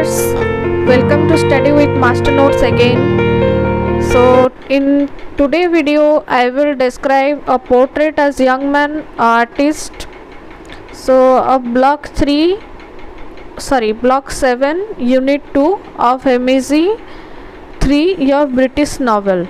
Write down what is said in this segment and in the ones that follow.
viewers, welcome to study with master notes again. So in today video I will describe a portrait as young man artist. So a block 7 unit 2 of MEG 3 your British novel.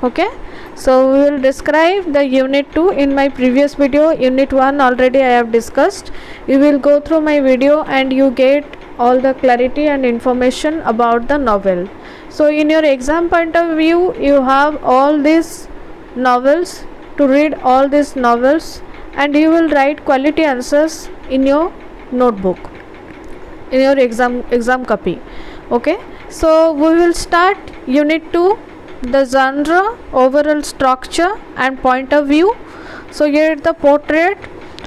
Okay, so we will describe the unit 2 in my previous video. Unit 1 already I have discussed. You will go through my video and you get all the clarity and information about the novel. So in your exam point of view, you have all these novels to read, all these novels, and you will write quality answers in your notebook, in your exam copy. Okay, so we will start unit 2, the genre, overall structure and point of view. So here the portrait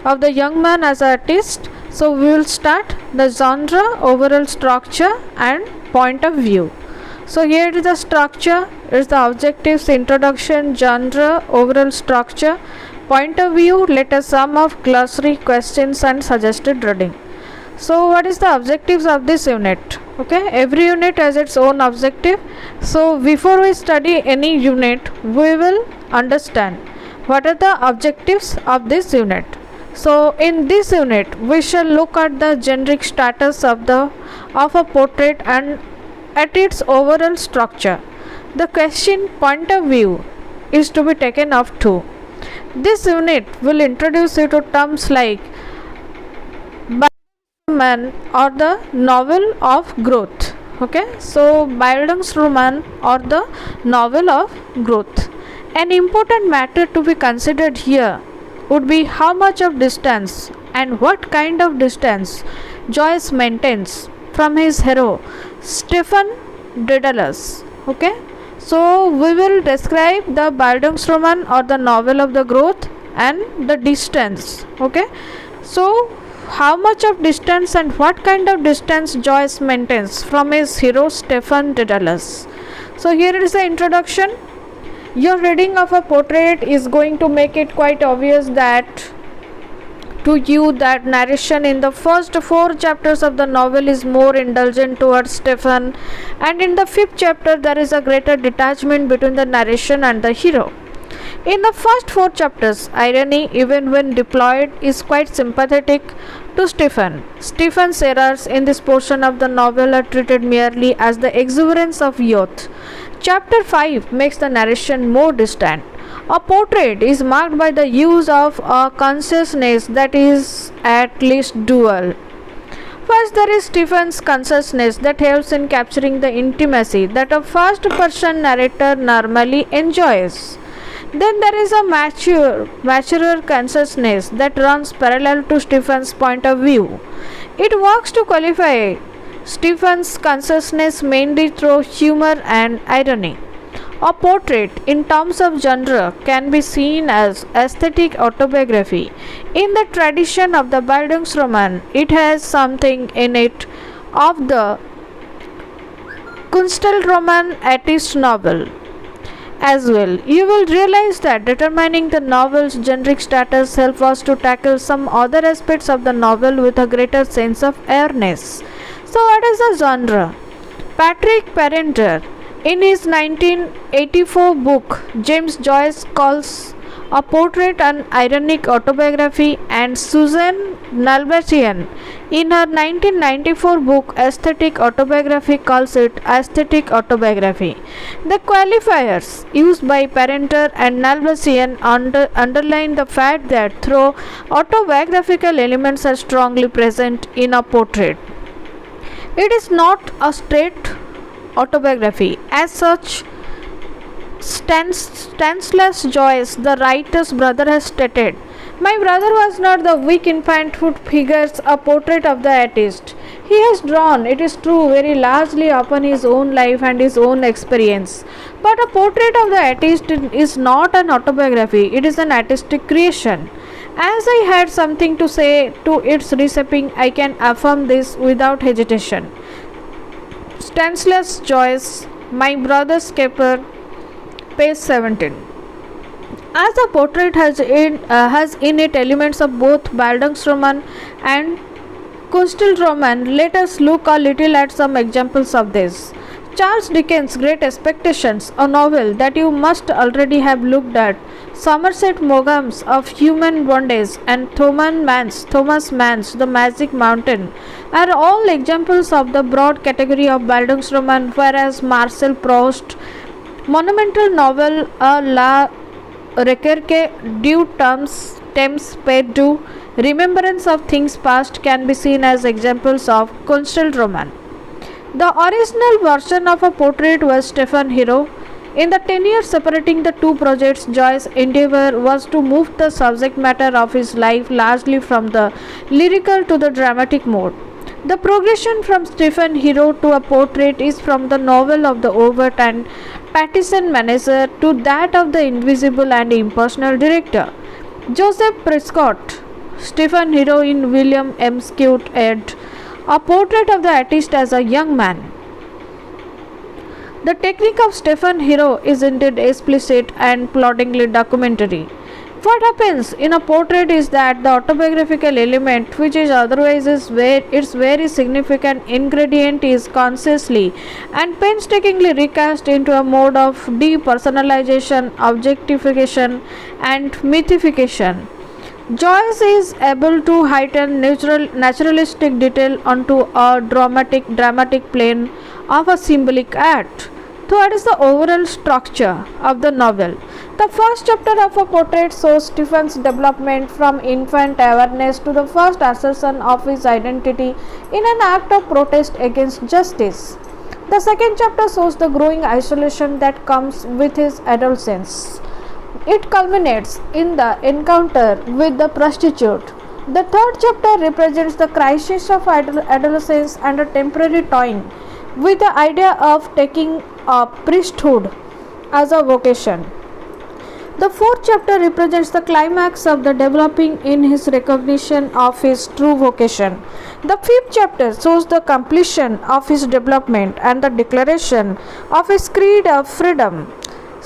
of the young man as artist. So we will start the genre, overall structure and point of view. So here is the structure, is the objectives, introduction, genre, overall structure, point of view, letter sum of glossary, questions and suggested reading. So what is the objectives of this unit? Okay, every unit has its own objective. So before we study any unit, we will understand what are the objectives of this unit. So in this unit we shall look at the generic status of a portrait and at its overall structure. The question point of view is to be taken of two. This unit will introduce you to terms like man or the novel of growth. Okay, so Bildungsroman or the novel of growth. An important matter to be considered here would be how much of distance and what kind of distance Joyce maintains from his hero Stephen Dedalus. Okay, so we will describe the Bildungsroman or the novel of the growth and the distance. Okay, so how much of distance and what kind of distance Joyce maintains from his hero Stephen Dedalus. So here is the introduction. Your reading of a portrait is going to make it quite obvious that to you that narration in the first 4 chapters of the novel is more indulgent towards Stephen, and in the 5th chapter there is a greater detachment between the narration and the hero. In the first 4 chapters, irony, even when deployed, is quite sympathetic to Stephen. Stephen's errors in this portion of the novel are treated merely as the exuberance of youth. Chapter 5 makes the narration more distant. A portrait is marked by the use of a consciousness that is at least dual. First, there is Stephen's consciousness that helps in capturing the intimacy that a first-person narrator normally enjoys. Then there is a maturer consciousness that runs parallel to Stephen's point of view. It works to qualify Stephen's consciousness mainly through humor and irony. A portrait, in terms of genre, can be seen as aesthetic autobiography. In the tradition of the Bildungsroman, it has something in it of the Kunstelroman artist novel as well. You will realize that determining the novel's generic status helps us to tackle some other aspects of the novel with a greater sense of awareness. So what is the genre? Patrick Parenter, in his 1984 book, James Joyce calls a portrait an ironic autobiography, and Susan Nalbasian, in her 1994 book Aesthetic Autobiography, calls it aesthetic autobiography. The qualifiers used by Parenter and Nalbasian underline the fact that though autobiographical elements are strongly present in a portrait, it is not a straight autobiography. As such, Stanislaus Joyce, the writer's brother, has stated, "My brother was not the weak infant who figures a portrait of the artist. He has drawn, it is true, very largely upon his own life and his own experience. But a portrait of the artist is not an autobiography, it is an artistic creation. As I had something to say to its reshaping, I can affirm this without hesitation." Stanislaus Joyce, My Brother's Keeper, page 17. As the portrait has in it elements of both Bildungsroman and coastal roman. Let us look a little at some examples of this. Charles Dickens' Great Expectations, a novel that you must already have looked at, Somerset Maugham's Of Human Bondage, and Thomas Mann's The Magic Mountain are all examples of the broad category of Bildungsroman, whereas Marcel Proust's monumental novel A la Recherche du Temps perdu, Remembrance of Things Past, can be seen as examples of coastal roman. The original version of a portrait was Stephen Hero. In the 10 years separating the two projects, Joyce's endeavor was to move the subject matter of his life largely from the lyrical to the dramatic mode. The progression from Stephen Hero to a portrait is from the novel of the overt and partisan manager to that of the invisible and impersonal director. Joseph Prescott, Stephen Hero in William M. Scott ed. A portrait of the artist as a young man. The technique of Stephen Hero is indeed explicit and ploddingly documentary. What happens in a portrait is that the autobiographical element, which is otherwise its very significant ingredient, is consciously and painstakingly recast into a mode of depersonalization, objectification, and mythification. Joyce is able to heighten naturalistic detail onto a dramatic plane of a symbolic act. So what is the overall structure of the novel? The first chapter of a portrait shows Stephen's development from infant awareness to the first assertion of his identity in an act of protest against justice. The second chapter shows the growing isolation that comes with his adolescence. It culminates in the encounter with the prostitute. The third chapter represents the crisis of adolescence and a temporary toying with the idea of taking up priesthood as a vocation. The fourth chapter represents the climax of the developing in his recognition of his true vocation. The fifth chapter shows the completion of his development and the declaration of his creed of freedom.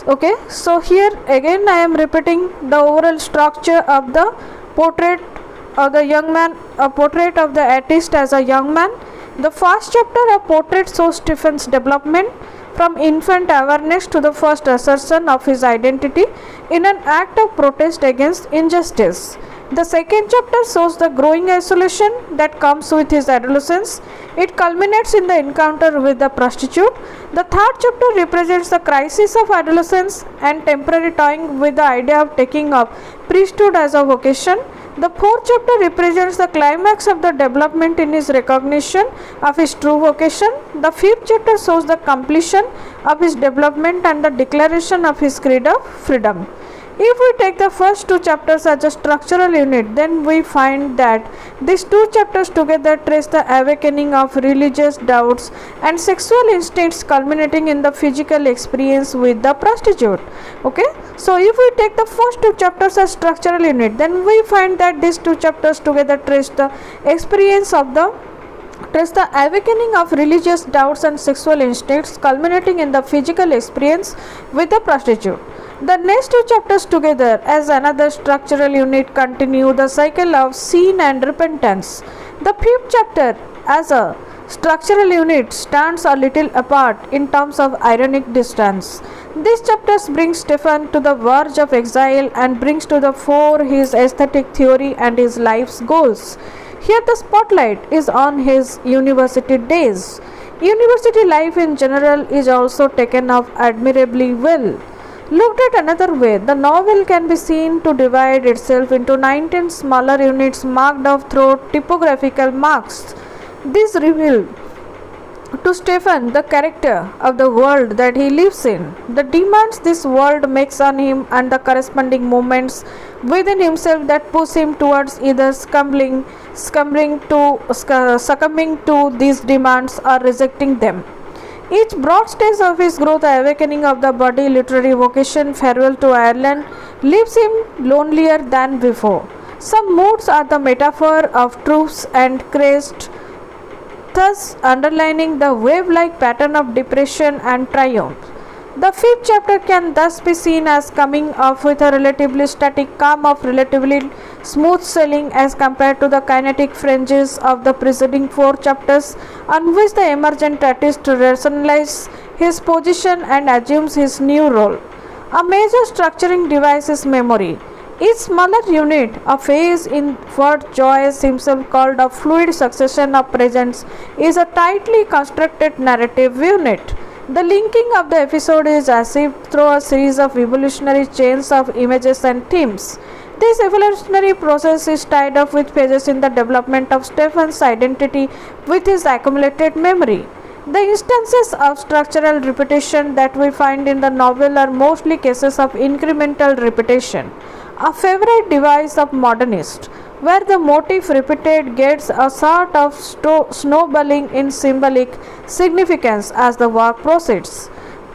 Okay, so here again I am repeating the overall structure of the portrait of the young man, a portrait of the artist as a young man. The first chapter, a portrait, shows Stephen's development from infant awareness to the first assertion of his identity in an act of protest against injustice. The second chapter shows the growing isolation that comes with his adolescence. It culminates in the encounter with the prostitute. The third chapter represents the crisis of adolescence and temporary toying with the idea of taking up priesthood as a vocation. The fourth chapter represents the climax of the development in his recognition of his true vocation. The fifth chapter shows the completion of his development and the declaration of his creed of freedom. If we take the first two chapters as a structural unit, then we find that these two chapters together trace the awakening of religious doubts and sexual instincts culminating in the physical experience with the prostitute. Okay, so if we take the first two chapters as structural unit, then we find that these two chapters together trace the awakening of religious doubts and sexual instincts culminating in the physical experience with the prostitute. The next two chapters together as another structural unit continue the cycle of sin and repentance. The fifth chapter as a structural unit stands a little apart in terms of ironic distance. These chapters bring Stephen to the verge of exile and brings to the fore his aesthetic theory and his life's goals. Here the spotlight is on his university days. University life in general is also taken up admirably well. Looked at another way, the novel can be seen to divide itself into 19 smaller units marked off through typographical marks. These reveal to Stephen the character of the world that he lives in, the demands this world makes on him, and the corresponding movements within himself that push him towards either succumbing to these demands or rejecting them. Each broad stage of his growth, awakening of the body, literary vocation, farewell to Ireland, leaves him lonelier than before. Some moods are the metaphor of truths and crest, thus underlining the wave-like pattern of depression and triumph. The fifth chapter can thus be seen as coming off with a relatively static calm of relatively smooth sailing as compared to the kinetic fringes of the preceding four chapters, on which the emergent artist rationalizes his position and assumes his new role. A major structuring device is memory. Each smaller unit, a phase in what Joyce himself called a fluid succession of presents, is a tightly constructed narrative unit. The linking of the episode is achieved through a series of evolutionary chains of images and themes. This evolutionary process is tied up with phases in the development of Stephen's identity with his accumulated memory. The instances of structural repetition that we find in the novel are mostly cases of incremental repetition, a favorite device of modernists, where the motif repeated gets a sort of snowballing in symbolic significance as the work proceeds.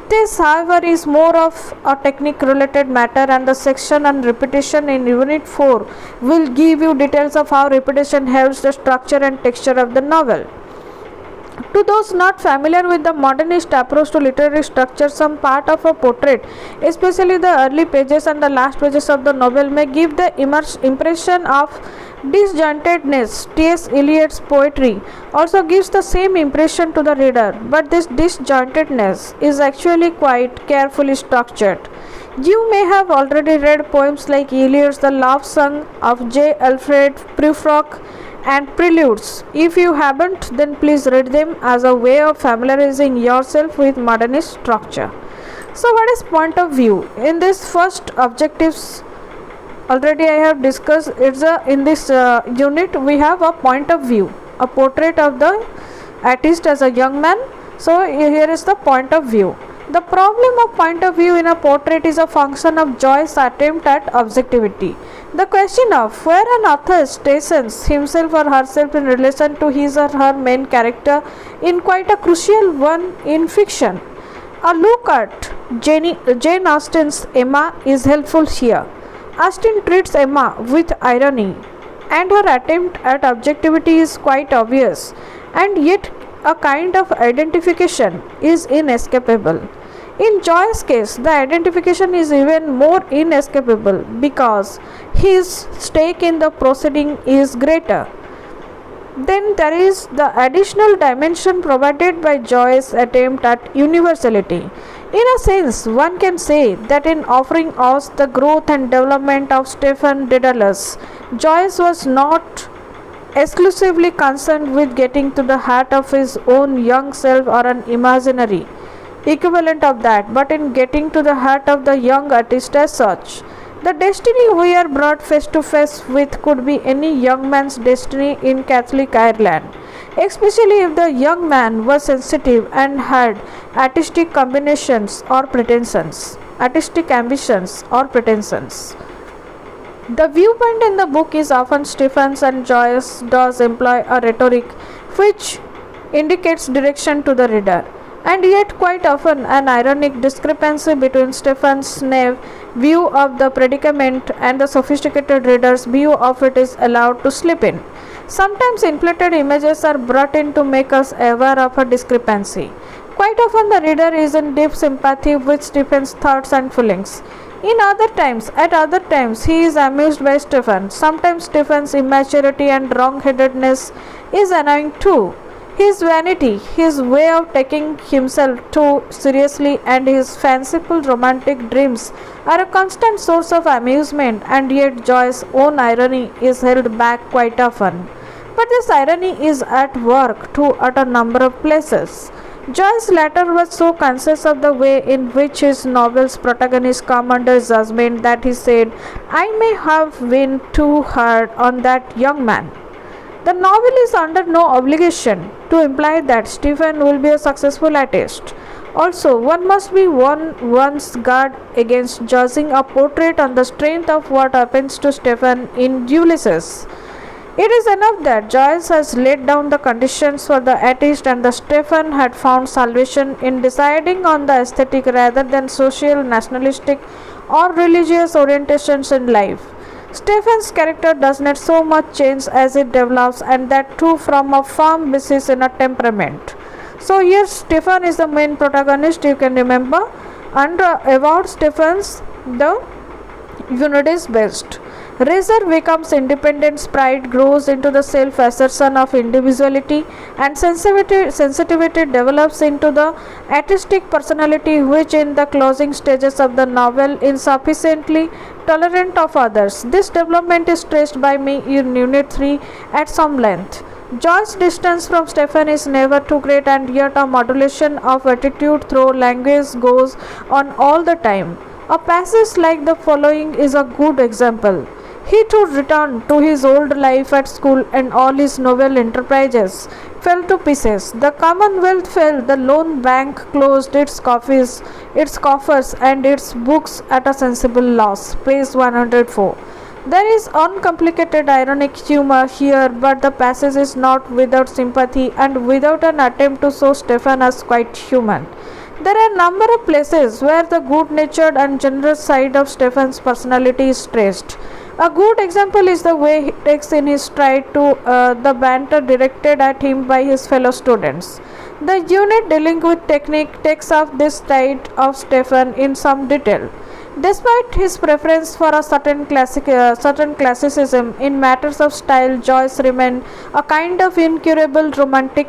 This, however, is more of a technique related matter, and the section on repetition in Unit 4 will give you details of how repetition helps the structure and texture of the novel. To those not familiar with the modernist approach to literary structure, some part of a portrait, especially the early pages and the last pages of the novel, may give the impression of disjointedness. T.S. Eliot's poetry also gives the same impression to the reader, but this disjointedness is actually quite carefully structured. You may have already read poems like Eliot's The Love Song of J. Alfred Prufrock and Preludes. If you haven't, then please read them as a way of familiarizing yourself with modernist structure. So what is point of view? In this first objectives already I have discussed, in this unit we have a point of view, a portrait of the artist as a young man. So here is the point of view. The problem of point of view in a portrait is a function of Joyce's attempt at objectivity. The question of where an author stations himself or herself in relation to his or her main character is quite a crucial one in fiction. A look at Jane Austen's Emma is helpful here. Austen treats Emma with irony, and her attempt at objectivity is quite obvious, and yet a kind of identification is inescapable. In Joyce's case, the identification is even more inescapable because his stake in the proceeding is greater. Then there is the additional dimension provided by Joyce's attempt at universality. In a sense, one can say that in offering us the growth and development of Stephen Dedalus, Joyce was not exclusively concerned with getting to the heart of his own young self or an imaginary equivalent of that, but in getting to the heart of the young artist as such. The destiny we are brought face to face with could be any young man's destiny in Catholic Ireland, especially if the young man was sensitive and had artistic ambitions or pretensions. The viewpoint in the book is often Stephen's, and Joyce does employ a rhetoric which indicates direction to the reader, and yet quite often an ironic discrepancy between Stephen's naive view of the predicament and the sophisticated reader's view of it is allowed to slip in. Sometimes inflated images are brought in to make us aware of a discrepancy. Quite often the reader is in deep sympathy with Stephen's thoughts and feelings. At other times, he is amused by Stephen. Sometimes Stephen's immaturity and wrong-headedness is annoying too. His vanity, his way of taking himself too seriously, and his fanciful romantic dreams are a constant source of amusement, and yet Joyce's own irony is held back quite often. But this irony is at work too at a number of places. Joyce later was so conscious of the way in which his novel's protagonists come under judgment that he said, "I may have been too hard on that young man." The novel is under no obligation to imply that Stephen will be a successful artist. Also, one must be on one's guard against judging a portrait on the strength of what happens to Stephen in Ulysses. It is enough that Joyce has laid down the conditions for the artist, and the Stephen had found salvation in deciding on the aesthetic rather than social, nationalistic, or religious orientations in life. Stephen's character does not so much change as it develops, and that too from a firm basis in a temperament. So here Stephen is the main protagonist, you can remember, and award Stephens the unit is best. Razor becomes independence, pride grows into the self assertion of individuality, and sensitivity develops into the artistic personality, which in the closing stages of the novel is sufficiently tolerant of others. This development is stressed by me in Unit 3 at some length. Joyce's distance from Stephen is never too great, and yet a modulation of attitude through language goes on all the time. A passage like the following is a good example. He too returned to his old life at school, and all his novel enterprises fell to pieces. The Commonwealth fell, the Loan Bank closed its coffers, and its books at a sensible loss. Page 104. There is uncomplicated ironic humor here, but the passage is not without sympathy and without an attempt to show Stephen as quite human. There are a number of places where the good-natured and generous side of Stephen's personality is traced. A good example is the way he takes in his stride to the banter directed at him by his fellow students. The unit dealing with technique takes up this side of Stephen in some detail. Despite his preference for a certain classicism in matters of style, Joyce remained a kind of incurable romantic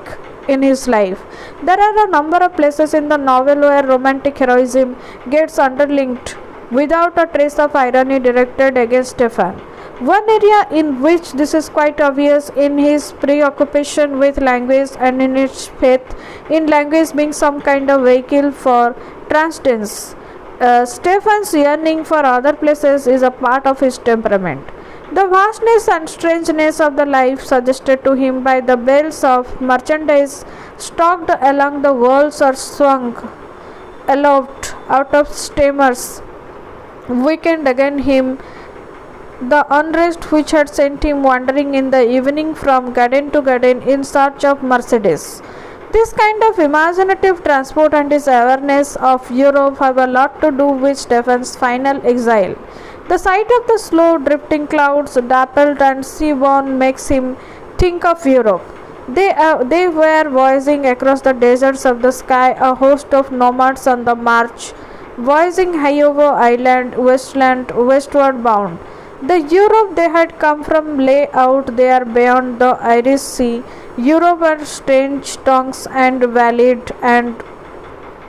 in his life. There are a number of places in the novel where romantic heroism gets underlinked without a trace of irony directed against Stephen. One area in which this is quite obvious in his preoccupation with language and in its faith in language being some kind of vehicle for transcendence. Stephen's yearning for other places is a part of his temperament. The vastness and strangeness of the life suggested to him by the bales of merchandise stocked along the walls or swung aloft out of steamers weakened again him the unrest which had sent him wandering in the evening from garden to garden in search of Mercedes. This kind of imaginative transport and his awareness of Europe have a lot to do with Stephen's final exile. The sight of the slow drifting clouds, dappled and sea-born, makes him think of Europe. They were voyaging across the deserts of the sky, a host of nomads on the march, voyaging high over island, westward bound. The Europe they had come from lay out there beyond the Irish Sea. Europe and strange tongues and valleyed and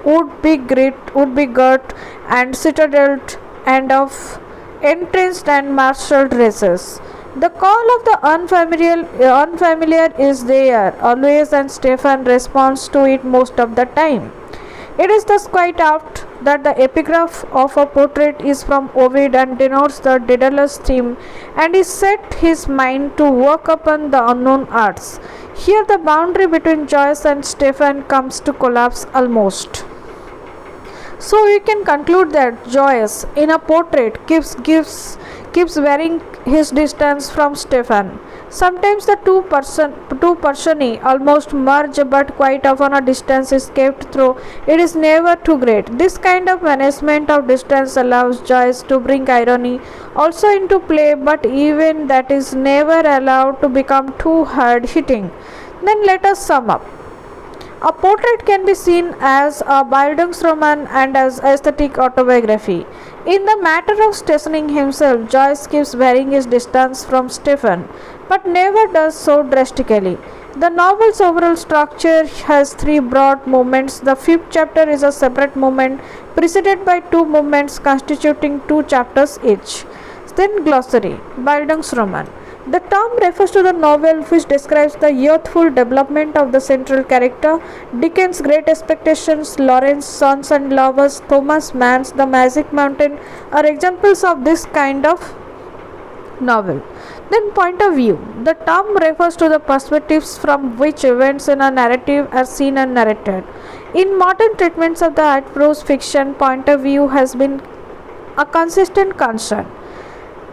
would be girt and citadelled and of entrenched and marshalled races. The call of the unfamiliar is there always, and Stephen responds to it most of the time. It is thus quite apt that the epigraph of a portrait is from Ovid and denotes the Daedalus theme, and he set his mind to work upon the unknown arts. Here the boundary between Joyce and Stephen comes to collapse almost. So we can conclude that Joyce in a portrait keeps varying his distance from Stephen. Sometimes the two personi almost merge, but quite often a distance is kept through. It is never too great. This kind of management of distance allows Joyce to bring irony also into play, but even that is never allowed to become too hard hitting. Then let us sum up. A portrait can be seen as a Bildungsroman and as aesthetic autobiography. In the matter of stationing himself, Joyce keeps varying his distance from Stephen, but never does so drastically. The novel's overall structure has three broad movements. The fifth chapter is a separate movement, preceded by two movements constituting two chapters each. Then glossary, Bildungsroman. The term refers to the novel which describes the youthful development of the central character. Dickens' Great Expectations, Lawrence, Sons and Lovers, Thomas Mann's The Magic Mountain are examples of this kind of novel. Then point of view. The term refers to the perspectives from which events in a narrative are seen and narrated. In modern treatments of the art prose fiction, point of view has been a consistent concern.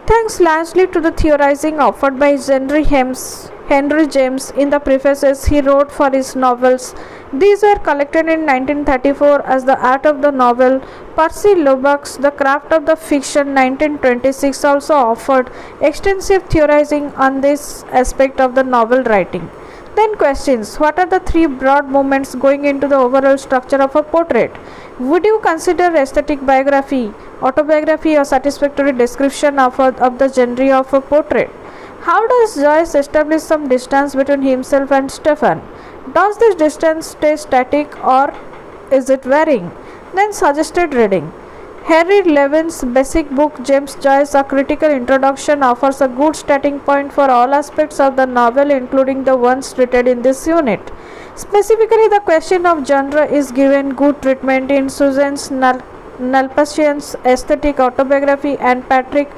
Thanks largely to the theorizing offered by Henry James in the prefaces he wrote for his novels. These were collected in 1934 as The Art of the Novel. Percy Lubbock's The Craft of the Fiction 1926 also offered extensive theorizing on this aspect of the novel writing. Then questions: what are the three broad movements going into the overall structure of a portrait? Would you consider aesthetic biography, autobiography, or satisfactory description of the genre of a portrait? How does Joyce establish some distance between himself and Stefan? Does this distance stay static or is it varying? Then suggested reading. Harry Levin's basic book James Joyce, A Critical Introduction, offers a good starting point for all aspects of the novel, including the ones treated in this unit. Specifically, the question of genre is given good treatment in Susan's Nalpasian's aesthetic autobiography and Patrick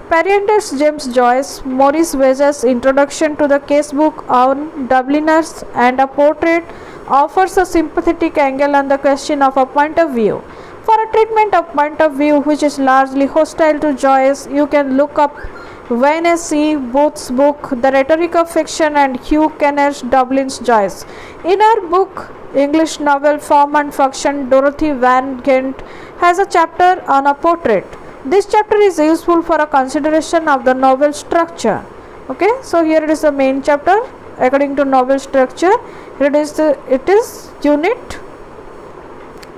Parriander's James Joyce, Maurice Wege's introduction to the casebook on Dubliners, and A Portrait offers a sympathetic angle on the question of a point of view. For a treatment of point of view which is largely hostile to Joyce, you can look up Wayne C. Booth's book The Rhetoric of Fiction and Hugh Kenner's Dublin's Joyce. In her book English novel Form and Function, Dorothy Van Ghent has a chapter on a portrait. This chapter is useful for a consideration of the novel structure. Okay, so here it is the main chapter according to novel structure. It is unit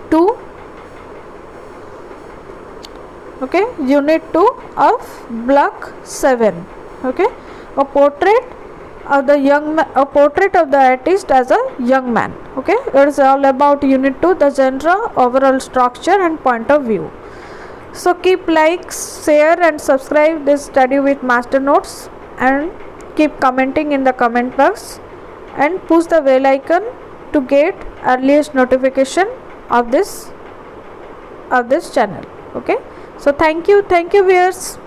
2. Okay, unit 2 of block 7. Okay, a portrait of a portrait of the artist as a young man. Okay, it is all about unit 2, the genre, overall structure and point of view. So keep likes, share and subscribe this study with master notes, and keep commenting in the comment box and push the bell icon to get earliest notification of this channel. Okay, so thank you viewers.